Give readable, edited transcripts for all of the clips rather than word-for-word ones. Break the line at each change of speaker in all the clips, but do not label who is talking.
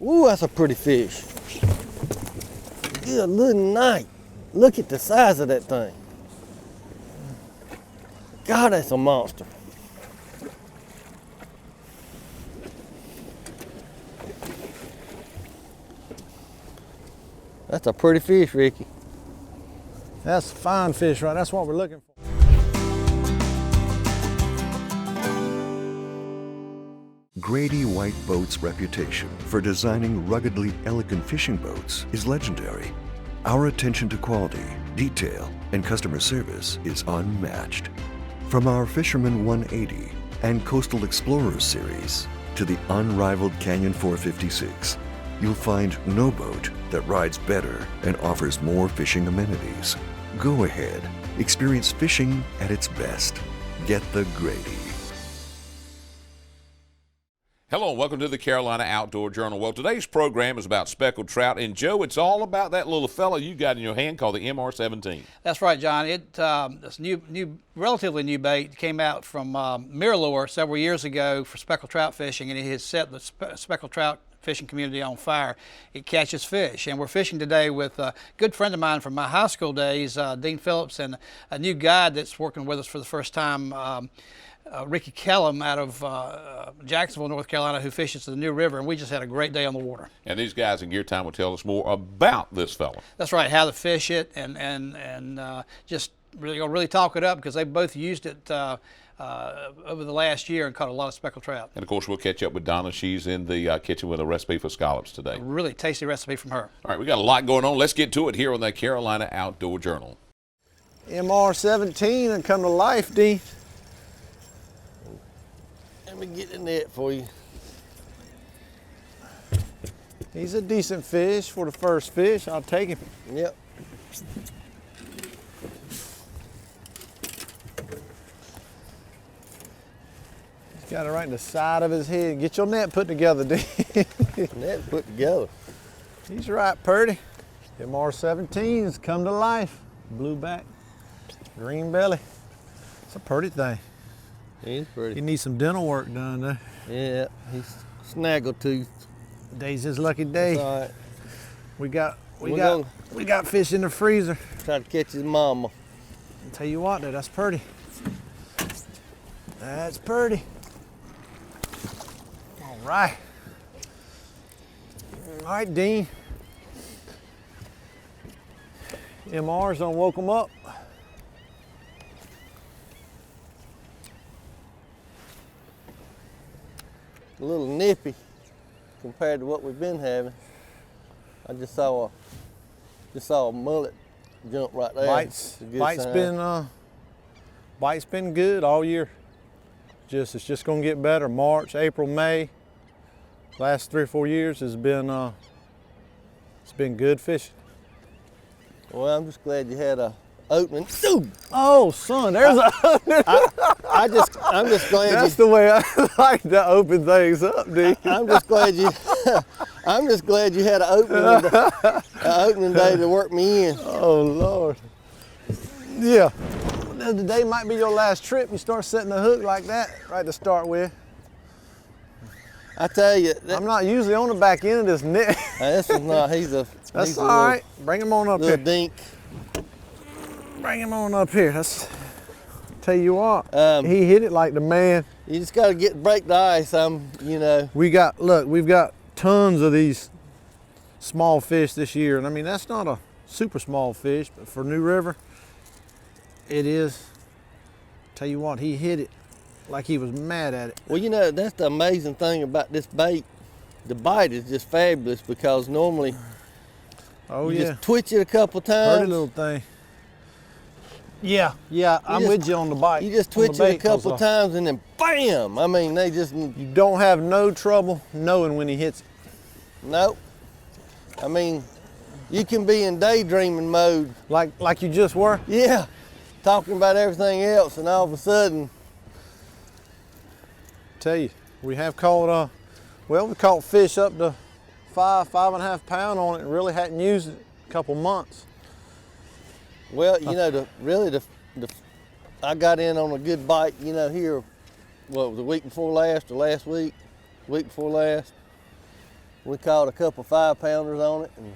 Ooh, that's a pretty fish. Good little night. Look at the size of that thing. God, that's a monster. That's a pretty fish, Ricky.
That's a fine fish, right? That's what we're looking for.
Grady White Boats' reputation for designing ruggedly elegant fishing boats is legendary. Our attention to quality, detail, and customer service is unmatched. From our Fisherman 180 and Coastal Explorers series to the unrivaled Canyon 456, you'll find no boat that rides better and offers more fishing amenities. Go ahead, experience fishing at its best. Get the Grady.
Hello and welcome to the Carolina Outdoor Journal. Well, today's program is about speckled trout, and Joe, it's all about that little fella you got in your hand called the MR17.
That's right, John. It's relatively new bait. It came out from Miralure several years ago for speckled trout fishing, and it has set the speckled trout fishing community on fire. It catches fish, and we're fishing today with a good friend of mine from my high school days, Dean Phillips, and a new guide that's working with us for the first time, Ricky Kellum out of Jacksonville, North Carolina, who fishes the New River, and we just had a great day on the water.
And these guys in Gear Time will tell us more about this fella.
That's right, how to fish it, and just really talk it up, because they both used it over the last year and caught a lot of speckled trout.
And of course, we'll catch up with Donna. She's in the kitchen with a recipe for scallops today.
A really tasty recipe from her.
All right, we got a lot going on. Let's get to it here on the Carolina Outdoor Journal.
MR17 and come to life, Dean.
Let me get the net for you.
He's a decent fish for the first fish. I'll take him.
Yep.
He's got it right in the side of his head. Get your net put together, Dean.
Net put together.
He's right, Purdy. MR17's come to life. Blue back, green belly. It's a pretty thing.
He's pretty.
He needs some dental work done though.
Yeah, he's snaggletooth.
Today's his lucky day.
That's all right.
We got fish in the freezer.
Try to catch his mama.
I'll tell you what though, that's Purdy. That's Purdy. All right. All right, Dean. MR's done woke him up.
A little nippy compared to what we've been having. I just saw a mullet jump right there.
Bite's been good all year. It's just gonna get better. March, April, May. Last 3 or 4 years has been it's been good fishing.
Well, I'm just glad you had a opening.
Oh, son, there's a opening.
I'm just glad
That's the way I like to open things up, Dean.
I'm just glad you had an opening day to work me in.
Oh Lord. Yeah. Today might be your last trip. You start setting the hook like that, right to start with.
I tell you,
I'm not usually on the back end of this net.
This is not.
That's all right. Bring him on up here.
Little dink.
Bring him on up here. Tell you what, he hit it like the man.
You just got to break the ice.
We've got tons of these small fish this year, and I mean that's not a super small fish, but for New River, it is. Tell you what, he hit it like he was mad at it.
Well, that's the amazing thing about this bait. The bite is just fabulous because normally, you just twitch it a couple times.
Pretty little thing. Yeah, I'm with you on the bite.
You just twitch it a couple times and then bam! I mean,
You don't have no trouble knowing when he hits it.
Nope. I mean, you can be in daydreaming mode.
Like you just were?
Yeah. Talking about everything else, and all of a sudden.
Tell you, we have caught, we caught fish up to 5.5 pounds on it and really hadn't used it a couple months.
Well, I got in on a good bite, here, the week before last or last week, week before last. We caught a couple 5-pounders on it, and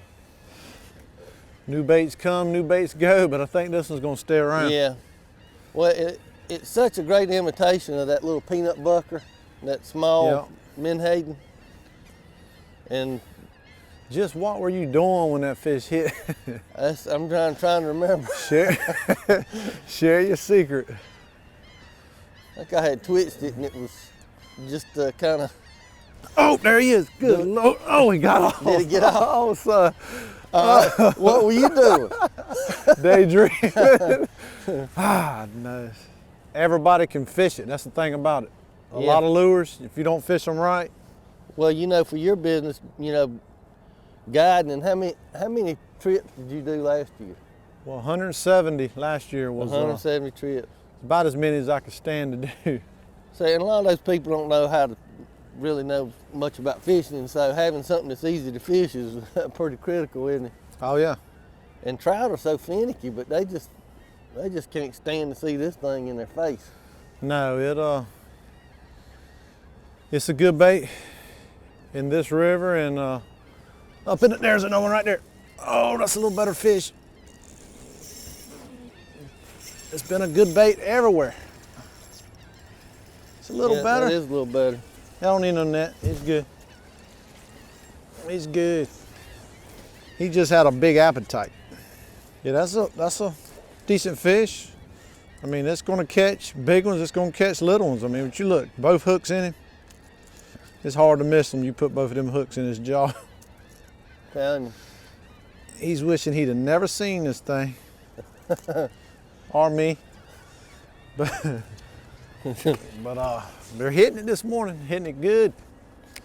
New baits come, new baits go, but I think this one's gonna stay around.
yeah. Well, it's such a great imitation of that little peanut bucker, that small menhaden. And
just what were you doing when that fish hit?
I'm trying to remember.
Share your secret.
I think I had twitched it, and it was just kind of.
Oh, there he is. Good Lord. Oh, he got off.
Did he get off?
Oh, son.
What were you doing?
Daydreaming. Nice. Everybody can fish it. That's the thing about it. A lot of lures, if you don't fish them right.
Well, you know, for your business, you know, guiding, and how many trips did you do last year?
Well, 170 last year was
170 trips.
about as many as I could stand to do.
So, and a lot of those people don't know how to really know much about fishing, and so having something that's easy to fish is pretty critical, isn't it?
Oh yeah.
And trout are so finicky, but they just can't stand to see this thing in their face.
No, it's a good bait in this river, and up in it, there's another one right there. Oh, that's a little better fish. It's been a good bait everywhere. It's a little better.
It is a little better.
I don't need no net. He's good. He's good. He just had a big appetite. Yeah, that's a decent fish. I mean, it's gonna catch big ones. It's gonna catch little ones. I mean, but you look, both hooks in him. It's hard to miss him. You put both of them hooks in his jaw.
Telling you.
He's wishing he'd have never seen this thing. Or me. But they're hitting it this morning, hitting it good.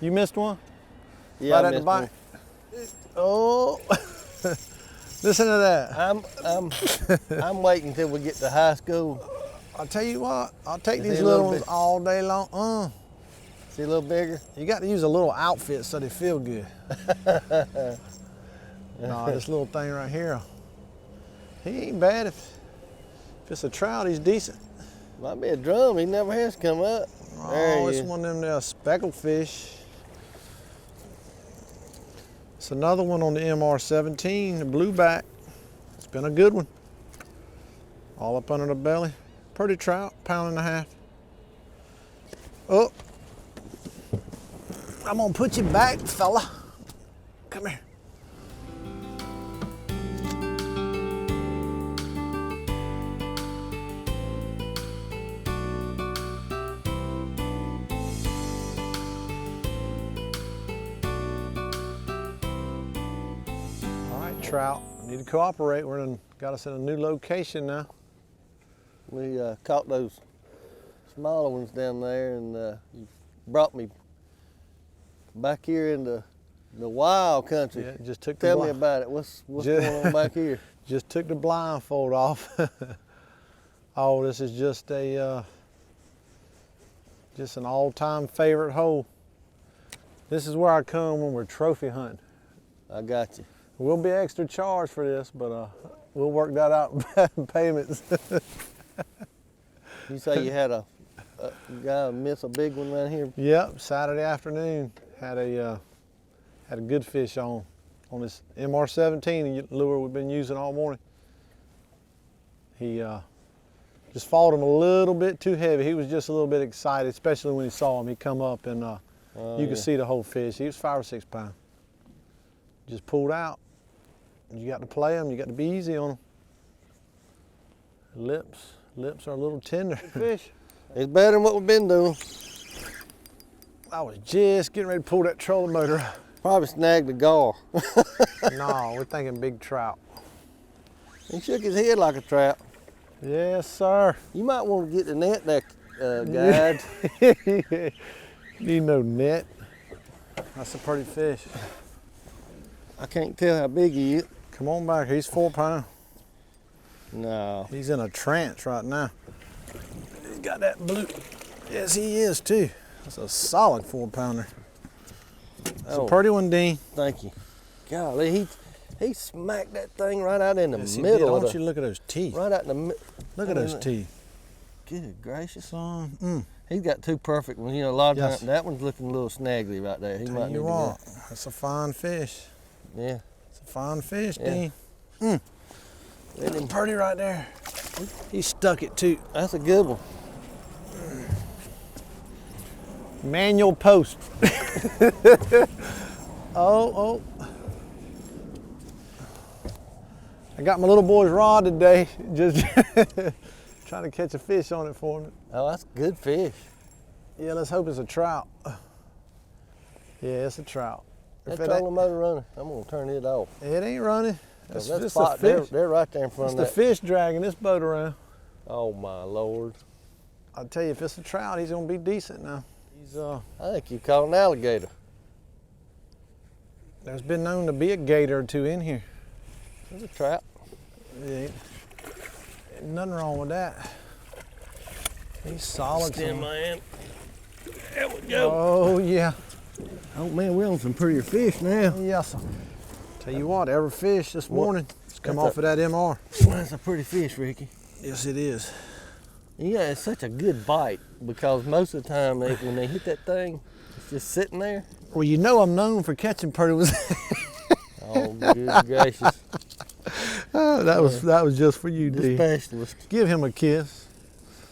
You missed one?
Yeah,
right
I
at the
missed
bite.
one.
Oh, listen to that.
I'm waiting until we get to high school.
I'll tell you what, I'll take
Is
these
he a
little
little
ones
bit-
all day long.
See a little bigger?
You got to use a little outfit so they feel good. No, this little thing right here, he ain't bad. If it's a trout, he's decent.
Might be a drum. He never has come up. There
Oh,
he
it's
is.
one of them there speckled fish. It's another one on the MR17, the blueback. It's been a good one. All up under the belly. Pretty trout, 1.5 pounds. Oh, I'm gonna put you back, fella. Come here. Trout, need to cooperate. Got us in a new location now.
We caught those smaller ones down there, and you brought me back here into the wild country.
Yeah, just took the
Tell me about it. What's going on back here?
Just took the blindfold off. Oh, this is just an all-time favorite hole. This is where I come when we're trophy hunting.
I got you.
We'll be extra charged for this, but we'll work that out in payments.
You say you had a guy miss a big one right here?
Yep, Saturday afternoon had a good fish on this MR17 lure we've been using all morning. He just fought him a little bit too heavy. He was just a little bit excited, especially when he saw him. He come up and you could see the whole fish. He was 5 or 6 pounds. Just pulled out. You got to play him. You got to be easy on him. Lips are a little tender. Fish.
It's better than what we've been doing.
I was just getting ready to pull that trolling motor.
Probably snagged the gar.
No, we're thinking big trout.
He shook his head like a trout.
Yes, sir.
You might want to get the net there, guide.
Need no net. That's a pretty fish.
I can't tell how big he is.
Come on back. He's 4 pounds.
No.
He's in a trance right now. He's got that blue. Yes, he is too. That's a solid 4 pounder. It's a pretty one, Dean.
Thank you. Golly, he smacked that thing right out in the
Yes, he
middle.
did. I
of
want
the,
you to look at those teeth.
Right out in the middle.
Look at those teeth.
Good gracious.
Son.
He's got two perfect ones. You know, a lot of
Yes.
times that one's looking a little snaggly right there. He
Tell
might need
you
to
what, that's a fine fish.
go. Yeah.
It's a fine fish,
Yeah.
Dean.
Let him-
Pretty right there. He stuck it too.
That's a good one.
Manual post. Oh. I got my little boy's rod today, just trying to catch a fish on it for me.
Oh, that's a good fish.
Yeah, let's hope it's a trout. Yeah, it's a trout.
That
If it
trolling motor running, I'm gonna turn it off.
it ain't running.
'Cause
That's
that
just a
spot,
fish.
they're right there in front
It's
of
the
that.
fish dragging this boat around.
Oh my Lord.
I'll tell you, if it's a trout, he's gonna be decent now.
I think you caught an alligator.
There's been known to be a gator or two in here.
There's a trout.
Ain't nothing wrong with that. He's solid.
Stem
son.
man. There we go.
Oh yeah.
Oh man, we're on some prettier fish now.
Yes. Sir. Tell you what, every fish this morning has come
That's
off of that MR.
That's a pretty fish, Ricky.
Yes, it is.
Yeah, it's such a good bite because most of the time when they hit that thing, it's just sitting there.
Well, you know I'm known for catching pretty ones.
Oh, good gracious.
Oh, that was just for you,
The
D.
specialist.
Give him a kiss.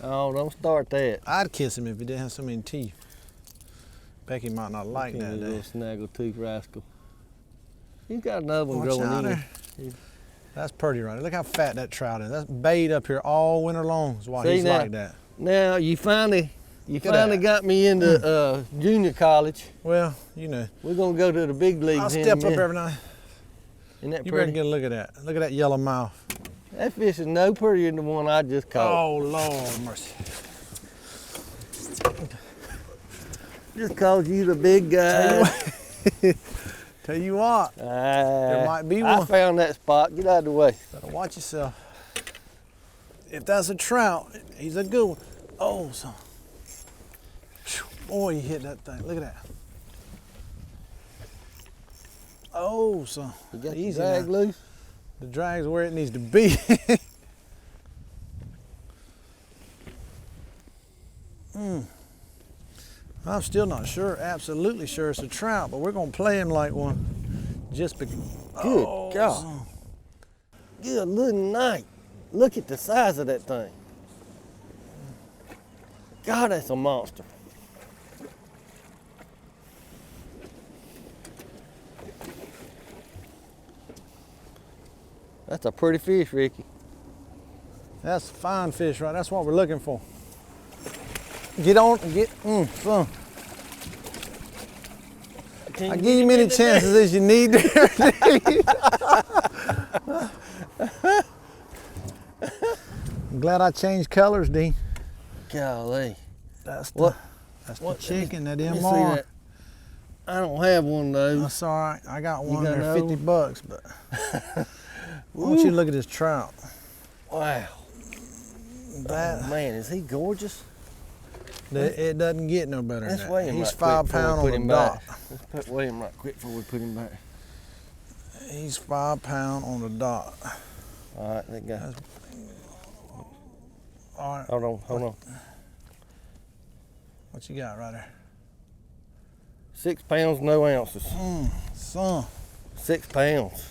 Oh, don't start that.
I'd kiss him if he didn't have so many teeth. Becky might not like
Look at
that.
you
Day.
little snaggletooth rascal. He's got another one
Watch
growing
out
in.
there. That's pretty right. Look how fat that trout is. That's bait up here all winter long. That's why
See
he's
now?
like that.
Now you finally
at
got me into junior college.
Well, you know.
We're gonna go to the big leagues.
I'll
in a
step up
minute.
every night.
Isn't that
You better
pretty?
get a look at that. Look at that yellow mouth.
That fish is no prettier than the one I just caught.
Oh, Lord mercy.
Just called you the big guy.
Tell you what, there might be
I
one.
found that spot. Get out of the way.
Better watch yourself. If that's a trout, he's a good one. Oh, son. Phew, boy, you hit that thing. Look at that. Oh, son.
You got
Easy
the drag
now.
loose.
The drag's where it needs to be. I'm still not sure, absolutely sure it's a trout, but we're gonna play him like one. Just because.
Good God. Good little night. Look at the size of that thing. God, that's a monster. That's a pretty fish, Ricky.
That's a fine fish, right? That's what we're looking for. Get on, son. I give you many chances as you need there. I'm glad I changed colors, Dean.
Golly.
That's the,
What?
That's
What?
the chicken, that
Let me see
MR.
that. I don't have one of those.
That's all right. I got one.
got
They're
another
50 bucks, but I want you to look at this trout.
Wow.
That
Oh, man, is he gorgeous?
it doesn't get no better
Let's
than
weigh
that.
him
He's
right quick
5
before we
pounds
put
on the
him
dot.
back. Let's weigh him right quick before we put him back.
He's 5 pounds on the dot.
All right, that guy.
All right,
Hold on.
what you got right there?
6 pounds, no ounces.
Son,
6 pounds.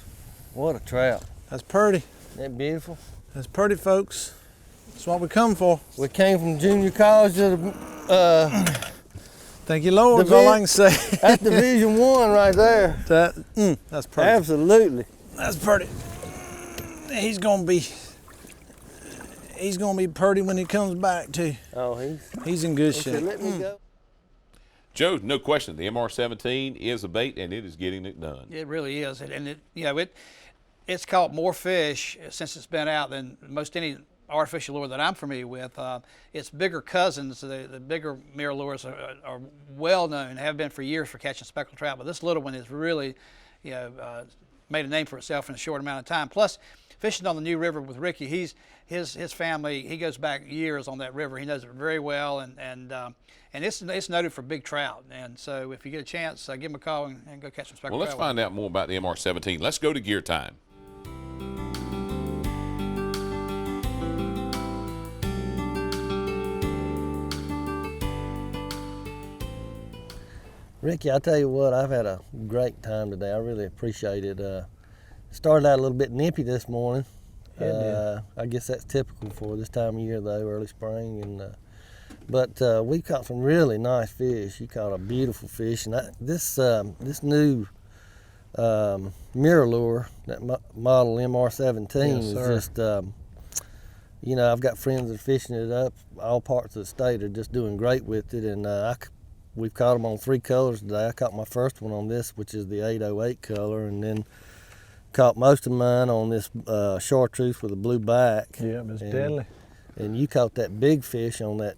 What a trout.
that's pretty.
Isn't that beautiful?
That's pretty, folks. That's what we come for.
We came from junior college to the,
Thank you, Lord. That's all I can say.
that's Division I right there.
That's pretty.
Absolutely.
That's pretty. He's gonna be pretty when he comes back too.
Oh,
He's in good
he
shape.
said, let me go.
Joe, no question, the MR-17 is a bait, and it is getting it done.
It really is, and it's caught more fish since it's been out than most any artificial lure that I'm familiar with. Its bigger cousins, the bigger mirror lures, are well known, have been for years for catching speckled trout. But this little one is really, made a name for itself in a short amount of time. Plus, fishing on the New River with Ricky, his family, he goes back years on that river. He knows it very well, and it's noted for big trout. And so, if you get a chance, give him a call and go catch some speckled trout.
Well, let's find out more about the MR-17. Let's go to gear time.
Ricky, I tell you what, I've had a great time today. I really appreciate it. Started out a little bit nippy this morning. I guess that's typical for this time of year, though, early spring. And but we caught some really nice fish. You caught a beautiful fish, and this new mirror lure, that model MR17,
Yes,
is
sir.
just. You know, I've got friends that are fishing it up. All parts of the state are just doing great with it, and we've caught them on 3 colors today. I caught my first one on this, which is the 808 color, and then caught most of mine on this chartreuse with a blue back.
Yeah, it's deadly.
And you caught that big fish on that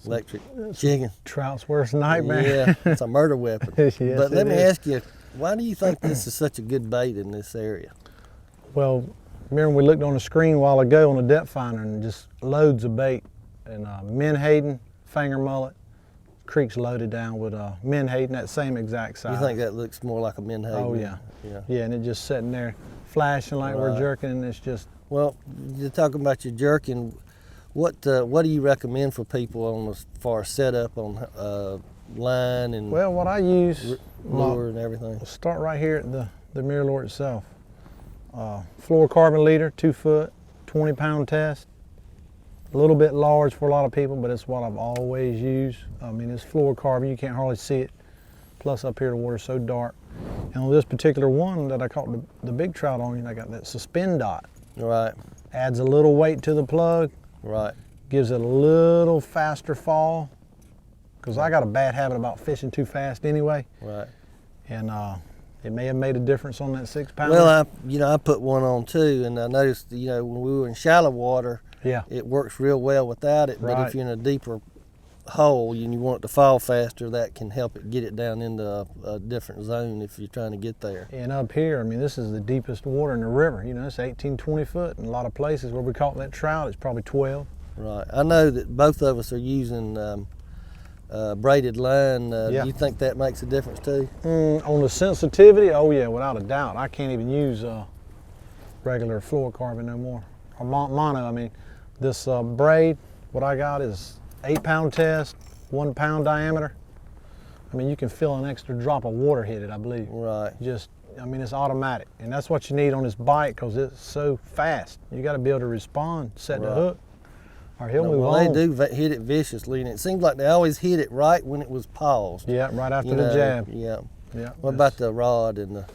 electric chicken.
Trout's worst nightmare.
Yeah, it's a murder weapon.
Yes,
but let
it
me
is.
ask you, why do you think this is such a good bait in this area?
Well, remember we looked on the screen a while ago on the depth finder and just loads of bait. And menhaden, finger mullet, creek's loaded down with menhaden, that same exact size.
You think that looks more like a menhaden?
Oh yeah.
Yeah.
Yeah, and it just sitting there flashing like we're
Right.
jerking, and it's just,
Well, you're talking about your jerking. What do you recommend for people on as far as setup on line and
well, what I use,
lure and everything?
We'll start right here at the mirror lure itself. Fluorocarbon leader, 2 foot, 20-pound test. A little bit large for a lot of people, but it's what I've always used. I mean, it's fluorocarbon, you can't hardly see it. Plus up here the water's so dark. And on this particular one that I caught the big trout on, I got that suspend dot.
Right,
Adds a little weight to the plug,
right,
gives it a little faster fall. Because I got a bad habit about fishing too fast anyway.
right.
And it may have made a difference on that 6-pounder.
Well, I put one on too, and I noticed, when we were in shallow water,
yeah.
it works real well without it. But
Right.
if you're in a deeper hole and you want it to fall faster, that can help it get it down into a different zone if you're trying to get there.
And up here, I mean, this is the deepest water in the river. It's 18, 20 foot. And a lot of places where we caught that trout, it's probably 12.
Right. I know that both of us are using braided line.
Yeah.
Do you think that makes a difference too?
On the sensitivity, oh yeah, without a doubt. I can't even use regular fluorocarbon no more. Or mono, I mean. This braid, what I got is 8-pound test, 1 pound diameter. I mean, you can feel an extra drop of water hit it, I believe.
Right.
I mean, it's automatic. And that's what you need on this bite because it's so fast. You got to be able to respond, set the
Right.
hook, or he'll move
Well,
on.
they do hit it viciously, and it seems like they always hit it right when it was paused.
Yeah, right after the jab.
Yeah.
Yeah.
What about the rod and the?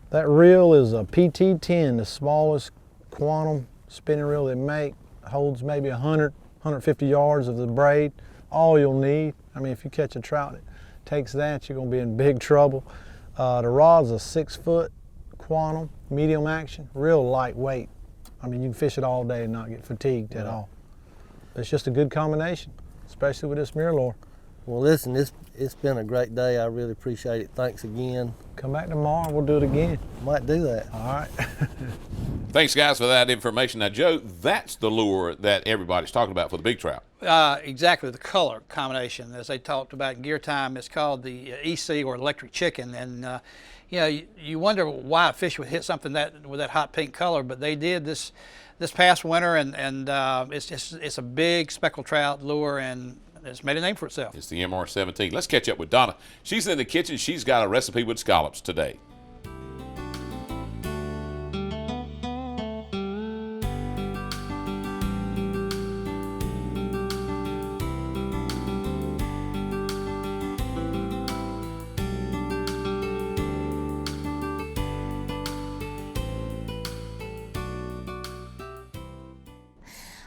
That reel is a PT-10, the smallest quantum spinning reel they make. Holds maybe 100, 150 yards of the braid, all you'll need. I mean, if you catch a trout that takes that, you're gonna be in big trouble. The rod's a 6-foot quantum, medium action, real lightweight. I mean, you can fish it all day and not get fatigued at all. It's just a good combination, especially with this mirror lure.
Well, listen, it's been a great day. I really appreciate it. Thanks again.
Come back tomorrow, we'll do it again.
Might do that.
All right.
Thanks, guys, for that information. Now, Joe, that's the lure that everybody's talking about for the big trout.
Exactly, the color combination. As they talked about in gear time, it's called the EC or electric chicken. And you wonder why a fish would hit something with that hot pink color, but they did this past winter, and it's a big speckled trout lure, and it's made a name for itself.
It's the MR17. Let's catch up with Donna. She's in the kitchen. She's got a recipe with scallops today.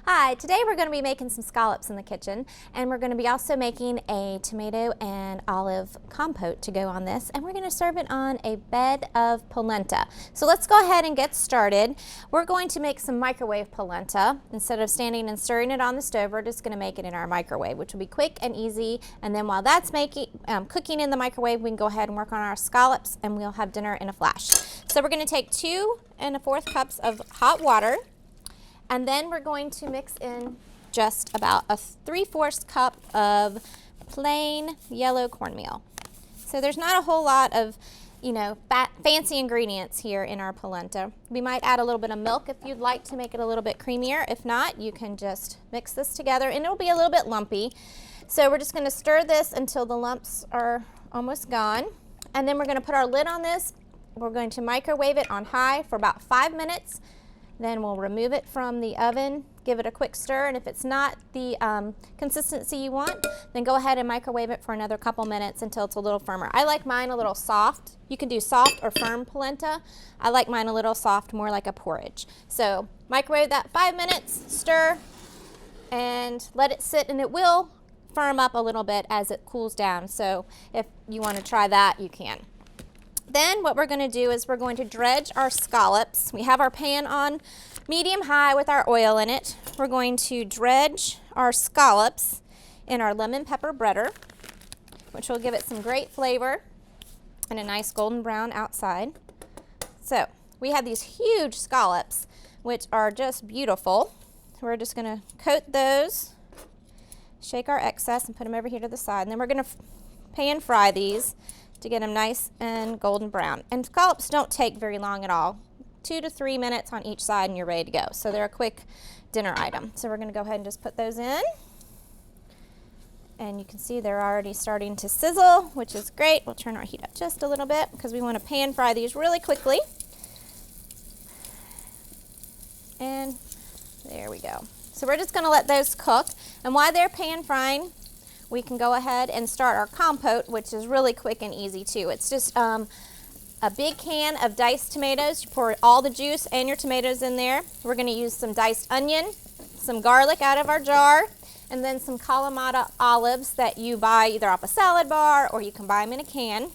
Hi, today we're going to be making some scallops in the kitchen, and we're going to be also making a tomato and olive compote to go on this, and we're going to serve it on a bed of polenta. So let's go ahead and get started. We're going to make some microwave polenta. Instead of standing and stirring it on the stove, we're just going to make it in our microwave, which will be quick and easy. And then while that's cooking in the microwave, we can go ahead and work on our scallops, and we'll have dinner in a flash. So we're going to take 2 1/4 cups of hot water. And then we're going to mix in just about a 3/4 cup of plain yellow cornmeal. So there's not a whole lot of, fancy ingredients here in our polenta. We might add a little bit of milk if you'd like to make it a little bit creamier. If not, you can just mix this together, and it'll be a little bit lumpy. So we're just going to stir this until the lumps are almost gone. And then we're going to put our lid on this. We're going to microwave it on high for about 5 minutes. Then we'll remove it from the oven, give it a quick stir, and if it's not the consistency you want, then go ahead and microwave it for another couple minutes until it's a little firmer. I like mine a little soft. You can do soft or firm polenta. I like mine a little soft, more like a porridge. So microwave that 5 minutes, stir, and let it sit, and it will firm up a little bit as it cools down. So if you want to try that, you can. Then what we're going to do is we're going to dredge our scallops. We have our pan on medium-high with our oil in it. We're going to dredge our scallops in our lemon pepper breader, which will give it some great flavor and a nice golden brown outside. So we have these huge scallops, which are just beautiful. We're just going to coat those, shake our excess, and put them over here to the side. And then we're going to pan fry these to get them nice and golden brown. And scallops don't take very long at all. 2 to 3 minutes on each side and you're ready to go. So they're a quick dinner item. So we're going to go ahead and just put those in. And you can see they're already starting to sizzle, which is great. We'll turn our heat up just a little bit because we want to pan fry these really quickly. And there we go. So we're just going to let those cook. And while they're pan frying, we can go ahead and start our compote, which is really quick and easy too. It's just a big can of diced tomatoes. You pour all the juice and your tomatoes in there. We're going to use some diced onion, some garlic out of our jar, and then some Kalamata olives that you buy either off a salad bar or you can buy them in a can,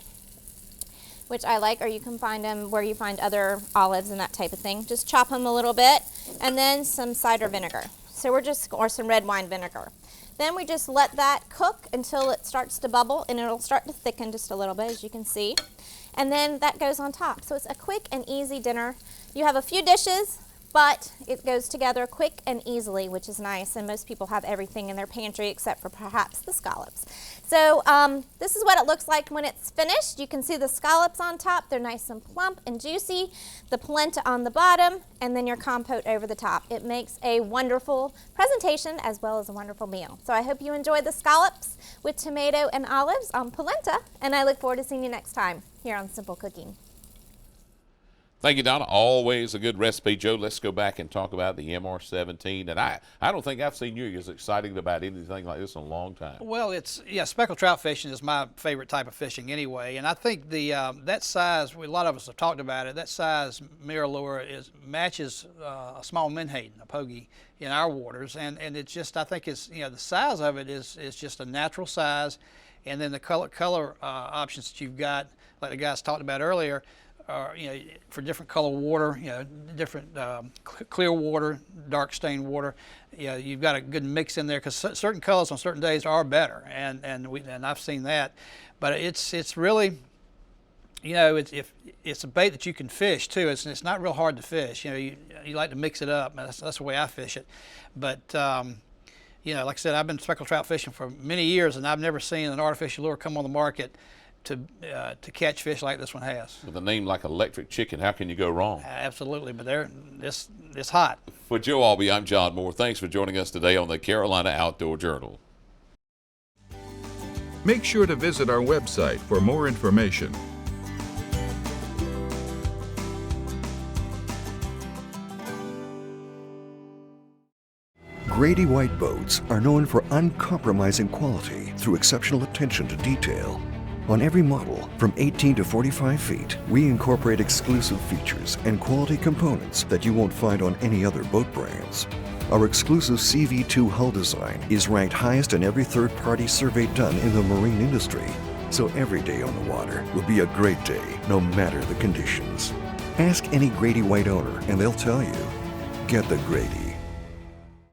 which I like, or you can find them where you find other olives and that type of thing. Just chop them a little bit, and then some cider vinegar. So or some red wine vinegar. Then we just let that cook until it starts to bubble, and it'll start to thicken just a little bit, as you can see. And then that goes on top. So it's a quick and easy dinner. You have a few dishes, but it goes together quick and easily, which is nice. And most people have everything in their pantry except for perhaps the scallops. So this is what it looks like when it's finished. You can see the scallops on top. They're nice and plump and juicy. The polenta on the bottom, and then your compote over the top. It makes a wonderful presentation as well as a wonderful meal. So I hope you enjoyed the scallops with tomato and olives on polenta, and I look forward to seeing you next time here on Simple Cooking.
Thank you, Donna. Always a good recipe. Joe, let's go back and talk about the MR17. And I don't think I've seen you as excited about anything like this in a long time.
Well, speckled trout fishing is my favorite type of fishing anyway. And I think that size, a lot of us have talked about it, that size mirror lure matches a small menhaden, a pogie, in our waters. And it's just, I think it's, the size of it is just a natural size. And then the color options that you've got, like the guys talked about earlier, for different color water, different clear water, dark stained water. You've got a good mix in there because certain colors on certain days are better, and I've seen that. But it's really, it's a bait that you can fish too. It's not real hard to fish. You like to mix it up. That's the way I fish it. But like I said, I've been speckled trout fishing for many years, and I've never seen an artificial lure come on the market to catch fish like this one has.
With a name like Electric Chicken, how can you go wrong?
Absolutely, but it's hot.
For Joe Albee, I'm John Moore. Thanks for joining us today on the Carolina Outdoor Journal.
Make sure to visit our website for more information.
Grady White boats are known for uncompromising quality through exceptional attention to detail. On every model, from 18 to 45 feet, we incorporate exclusive features and quality components that you won't find on any other boat brands. Our exclusive CV2 hull design is ranked highest in every third-party survey done in the marine industry. So every day on the water will be a great day, no matter the conditions. Ask any Grady White owner and they'll tell you, get the Grady.